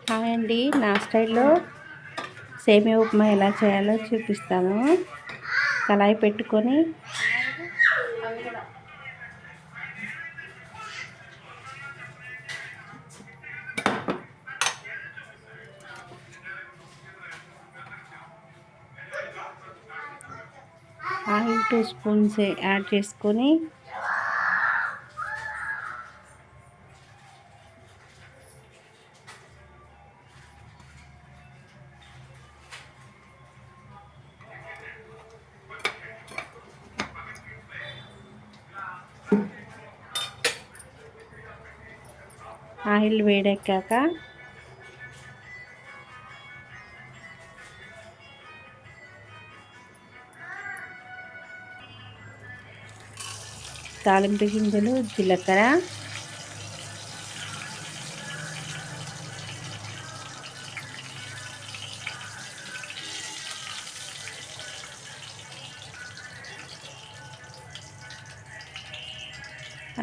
Hi అండి, నా స్టైల్లో సేమియా ఉప్మా ఎలా చేయాలో చూపిస్తాను. కళాయి పెట్టుకొని ఆయిల్ 2 స్పూన్స్ యాడ్ చేసుకొని ఆయిల్ వేడెక్కాక తాలింపు గింజలు, జీలకర్ర,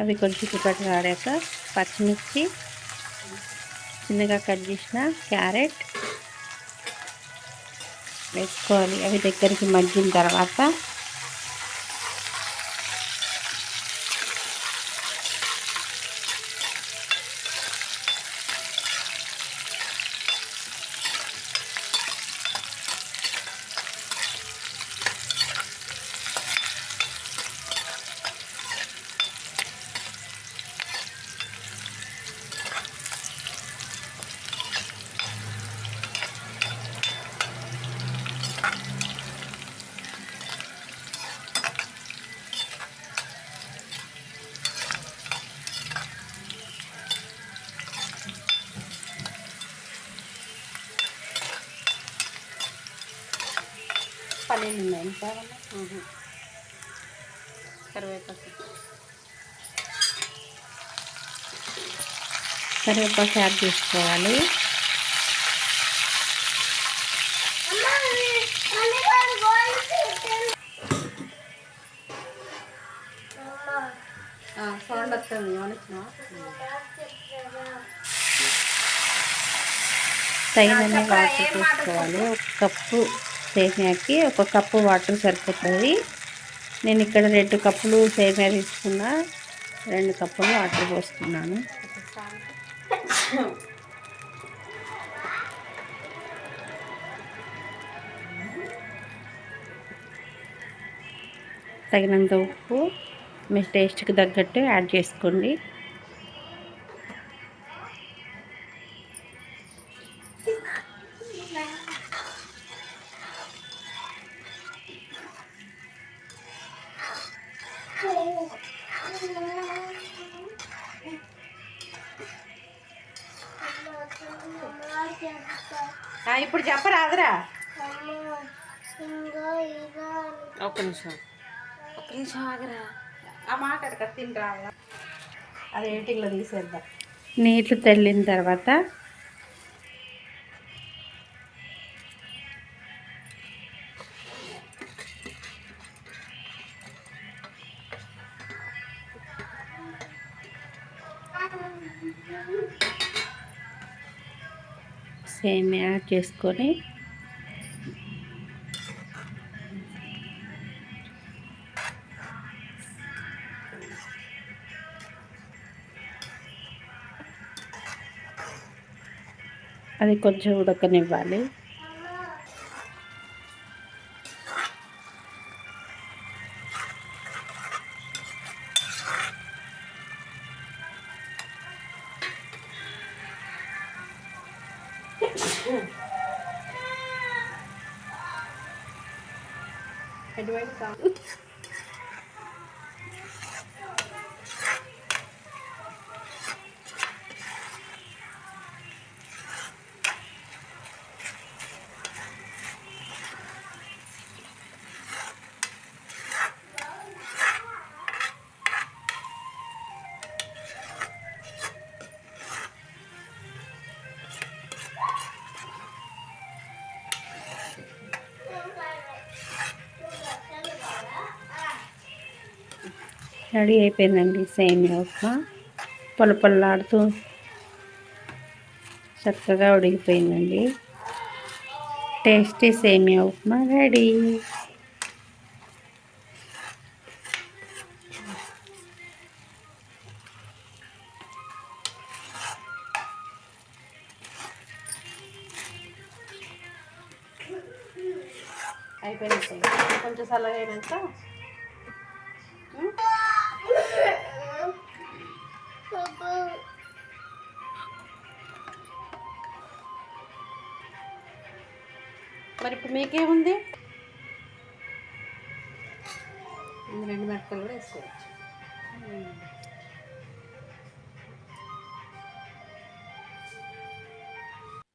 అవి కొంచెం చిటపటలాడాక పచ్చిమిర్చి, చిన్నగా కట్ చేసిన క్యారెట్ వేసుకోవాలి. అవి దగ్గరికి మగ్గిన తర్వాత పల్లీలు ఉన్నాయి ఇంకా కరివేపాకు యాడ్ చేసుకోవాలి. తగినన్ని వాటర్ తీసుకోవాలి. ఒక కప్పు సేమియాకి 1 కప్పు వాటర్ సరిపోతుంది. నేను ఇక్కడ 2 కప్పులు సేమియా తీసుకున్నా, 2 కప్పులు వాటర్ పోస్తున్నాను. తగినంత ఉప్పు మీ టేస్ట్కి తగ్గట్టు యాడ్ చేసుకోండి. ఇప్పుడు చెప్పరాదురా, ఒక్క నిమిషం ఆగరా, ఆ మాట తింటా. అది ఎడిటింగ్లో తీసేద్దాం. నీళ్ళు తెల్లిన తర్వాత సేమియా యాడ్ చేసుకొని అది కొంచెం ఉడకనివ్వాలి. రెడీ అయిపోయిందండి సేమియా ఉప్మా. పొలపొల్లాడుతూ చక్కగా ఉడికిపోయిందండి. టేస్టీ సేమియా ఉప్మా రెడీ. అయిపోయింది. కొంచెం చల్లగా అయినాక మరి ఇప్పుడు మీకేముంది, 2 మిరపకాయలు కూడా వేసుకోవచ్చు.